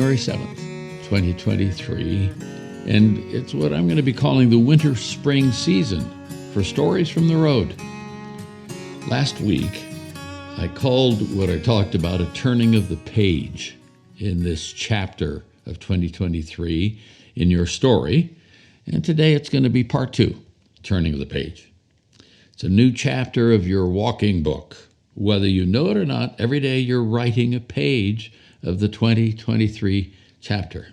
January 7th, 2023, and it's what I'm going to be calling the winter-spring season for Stories from the Road. Last week, I called what I talked about a turning of the page in this chapter of 2023 in your story, and today it's going to be part 2, turning of the page. It's a new chapter of your walking book. Whether you know it or not, every day you're writing a page of the 2023 chapter.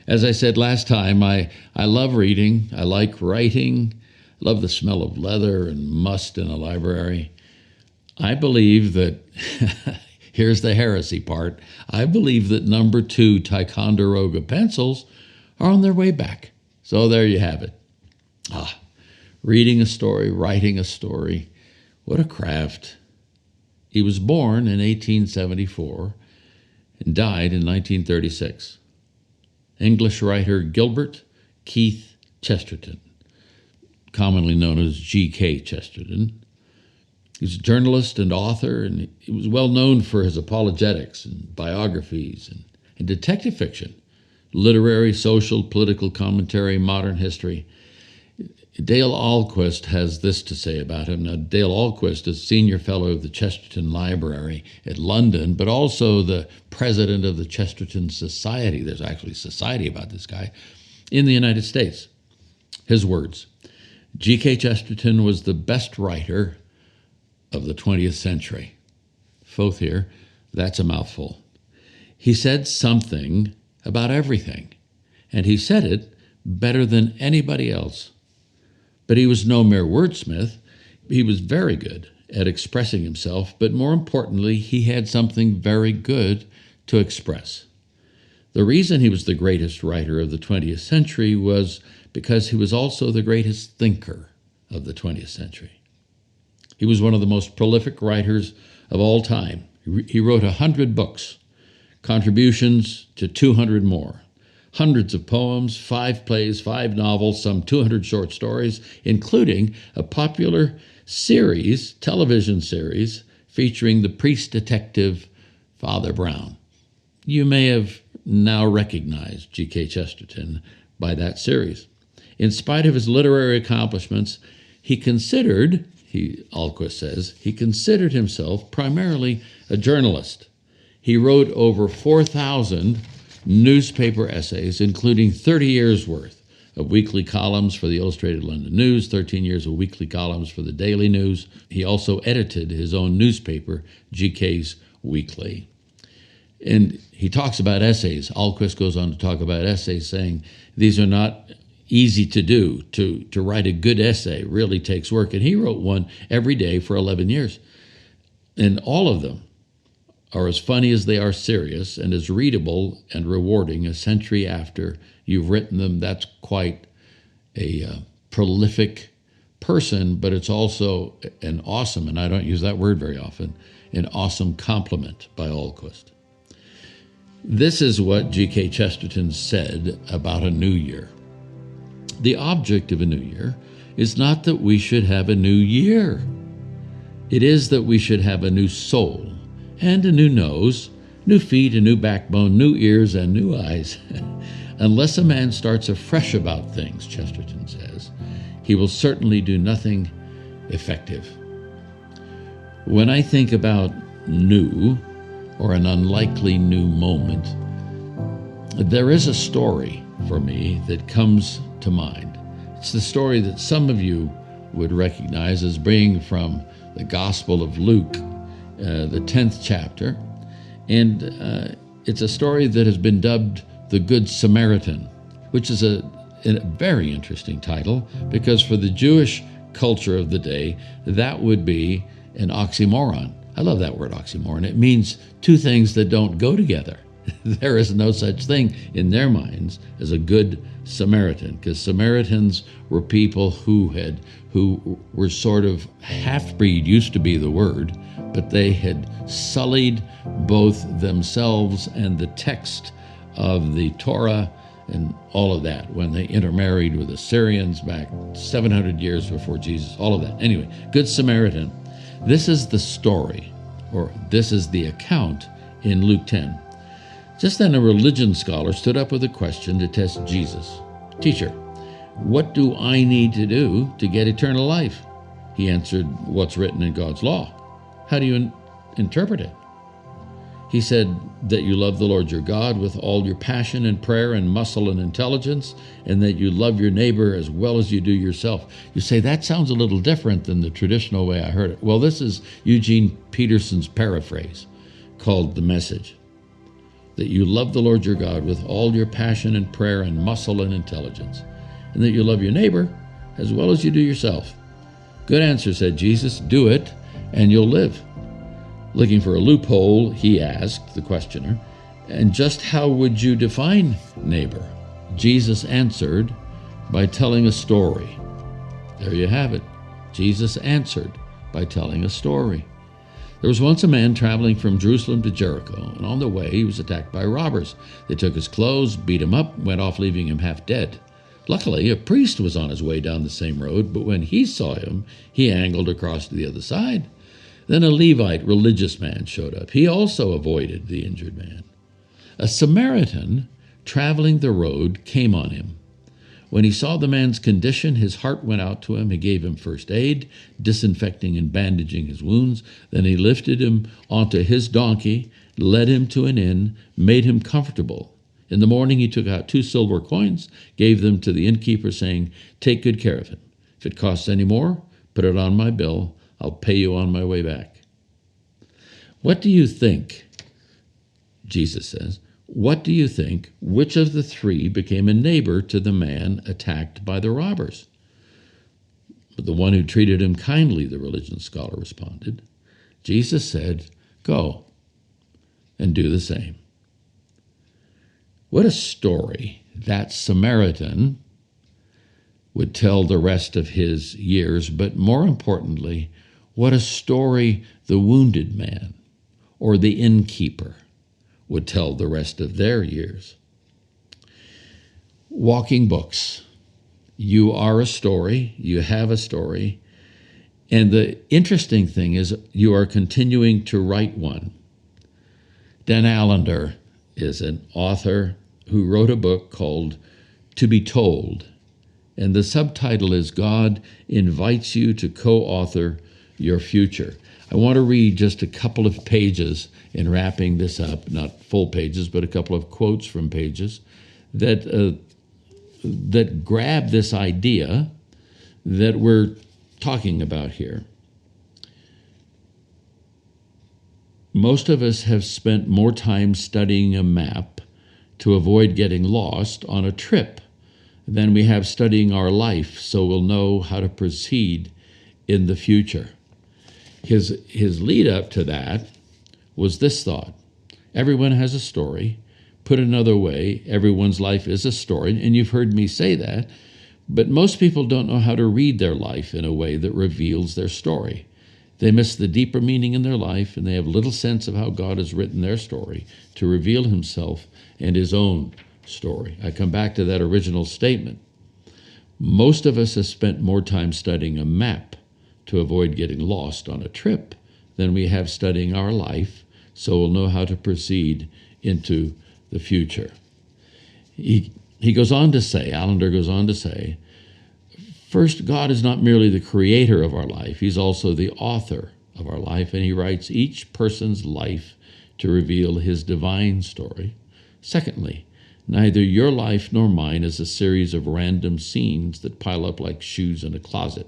As I said last time, I love reading, I like writing, love the smell of leather and must in a library. I believe that, here's the heresy part, I believe that number 2 Ticonderoga pencils are on their way back. So there you have it. Reading a story, writing a story, what a craft. He was born in 1874 and died in 1936. English writer Gilbert Keith Chesterton, commonly known as G.K. Chesterton. He's a journalist and author, and he was well known for his apologetics and biographies and detective fiction, literary, social, political commentary, modern history. Dale Ahlquist has this to say about him. Now, Dale Ahlquist is senior fellow of the Chesterton Library at London, but also the president of the Chesterton Society. There's actually a society about this guy in the United States. His words, G.K. Chesterton was the best writer of the 20th century. Fourth here, that's a mouthful. He said something about everything, and he said it better than anybody else. But he was no mere wordsmith. He was very good at expressing himself, but more importantly, he had something very good to express. The reason he was the greatest writer of the 20th century was because he was also the greatest thinker of the 20th century. He was one of the most prolific writers of all time. He wrote 100 books, contributions to 200 more. Hundreds of poems, 5 plays, 5 novels, some 200 short stories, including a popular series, television series, featuring the priest detective Father Brown. You may have now recognized G.K. Chesterton by that series. In spite of his literary accomplishments, Ahlquist says, he considered himself primarily a journalist. He wrote over 4,000 newspaper essays, including 30 years' worth of weekly columns for the Illustrated London News, 13 years of weekly columns for the Daily News. He also edited his own newspaper, GK's Weekly. And he talks about essays. Ahlquist goes on to talk about essays, saying these are not easy to do. To write a good essay really takes work. And he wrote one every day for 11 years. And all of them are as funny as they are serious and as readable and rewarding a century after you've written them. That's quite a prolific person, but it's also an awesome, and I don't use that word very often, an awesome compliment by Ahlquist. This is what G.K. Chesterton said about a new year. The object of a new year is not that we should have a new year. It is that we should have a new soul, and a new nose, new feet, a new backbone, new ears, and new eyes. Unless a man starts afresh about things, Chesterton says, he will certainly do nothing effective. When I think about new, or an unlikely new moment, there is a story for me that comes to mind. It's the story that some of you would recognize as being from the Gospel of Luke, the 10th chapter, and it's a story that has been dubbed the Good Samaritan, which is a very interesting title because for the Jewish culture of the day, that would be an oxymoron. I love that word oxymoron. It means two things that don't go together. There is no such thing in their minds as a good Samaritan, because Samaritans were people who were sort of half-breed, used to be the word, but they had sullied both themselves and the text of the Torah and all of that when they intermarried with Assyrians back 700 years before Jesus, all of that. Anyway, Good Samaritan. This is the story, or this is the account in Luke 10. Just then a religion scholar stood up with a question to test Jesus. "Teacher, what do I need to do to get eternal life?" He answered, "What's written in God's law. How do you interpret it?" He said, "That you love the Lord your God with all your passion and prayer and muscle and intelligence, and that you love your neighbor as well as you do yourself." You say, that sounds a little different than the traditional way I heard it. Well, this is Eugene Peterson's paraphrase called The Message. That you love the Lord your God with all your passion and prayer and muscle and intelligence, and that you love your neighbor as well as you do yourself. "Good answer," said Jesus. "Do it, and you'll live." Looking for a loophole, he asked the questioner, "And just how would you define neighbor?" Jesus answered by telling a story. There you have it. Jesus answered by telling a story. There was once a man traveling from Jerusalem to Jericho, and on the way he was attacked by robbers. They took his clothes, beat him up, went off leaving him half dead. Luckily, a priest was on his way down the same road, but when he saw him, he angled across to the other side. Then a Levite religious man showed up. He also avoided the injured man. A Samaritan traveling the road came on him. When he saw the man's condition, his heart went out to him. He gave him first aid, disinfecting and bandaging his wounds. Then he lifted him onto his donkey, led him to an inn, made him comfortable. In the morning he took out 2 silver coins, gave them to the innkeeper, saying, "Take good care of him. If it costs any more, put it on my bill. I'll pay you on my way back." What do you think? Jesus says, what do you think? Which of the 3 became a neighbor to the man attacked by the robbers? "The one who treated him kindly," the religion scholar responded. Jesus said, "Go and do the same." What a story that Samaritan would tell the rest of his years, but more importantly, what a story the wounded man or the innkeeper would tell the rest of their years. Walking books. You are a story, you have a story, and the interesting thing is you are continuing to write one. Dan Allender is an author who wrote a book called To Be Told, and the subtitle is God Invites You to Co-Author Your Future. I want to read just a couple of pages in wrapping this up, not full pages, but a couple of quotes from pages that grab this idea that we're talking about here. Most of us have spent more time studying a map to avoid getting lost on a trip than we have studying our life so we'll know how to proceed in the future. His lead up to that was this thought: everyone has a story. Put another way, everyone's life is a story, and you've heard me say that, but most people don't know how to read their life in a way that reveals their story. They miss the deeper meaning in their life, and they have little sense of how God has written their story to reveal himself and his own story. I come back to that original statement. Most of us have spent more time studying a map to avoid getting lost on a trip than we have studying our life, so we'll know how to proceed into the future. He goes on to say, Allender goes on to say, first, God is not merely the creator of our life, he's also the author of our life, and he writes each person's life to reveal his divine story. Secondly, neither your life nor mine is a series of random scenes that pile up like shoes in a closet.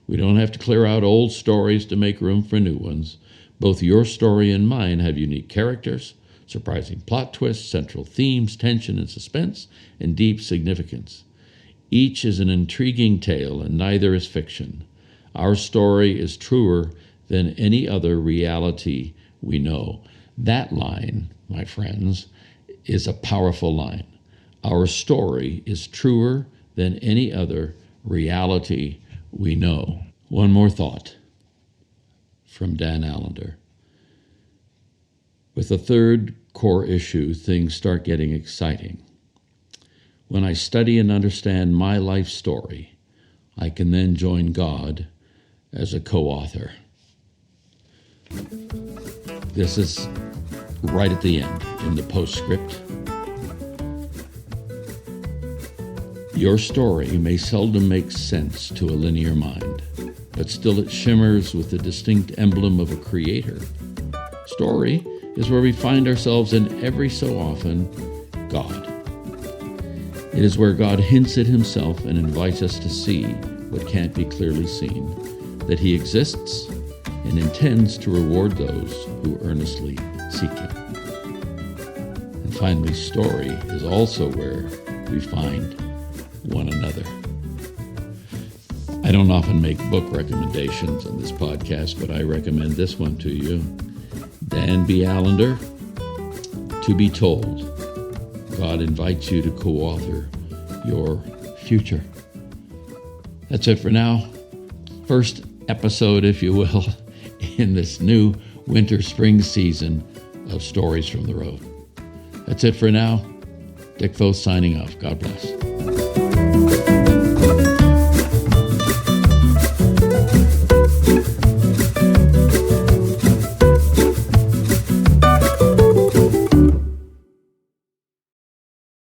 We don't have to clear out old stories to make room for new ones. Both your story and mine have unique characters, surprising plot twists, central themes, tension and suspense, and deep significance. Each is an intriguing tale, and neither is fiction. Our story is truer than any other reality we know. That line, my friends, is a powerful line. Our story is truer than any other reality we know. One more thought from Dan Allender. With the third core issue, things start getting exciting. When I study and understand my life story, I can then join God as a co-author. This is right at the end in the postscript. Your story may seldom make sense to a linear mind, but still it shimmers with the distinct emblem of a creator. Story is where we find ourselves, and every so often, God. It is where God hints at himself and invites us to see what can't be clearly seen, that he exists and intends to reward those who earnestly seek him. And finally, story is also where we find one another. I don't often make book recommendations on this podcast, but I recommend this one to you. Dan B. Allender, To Be Told. God invites you to co-author your future. That's it for now. First episode, if you will, in this new winter-spring season of Stories from the Road. That's it for now. Dick Foth signing off. God bless.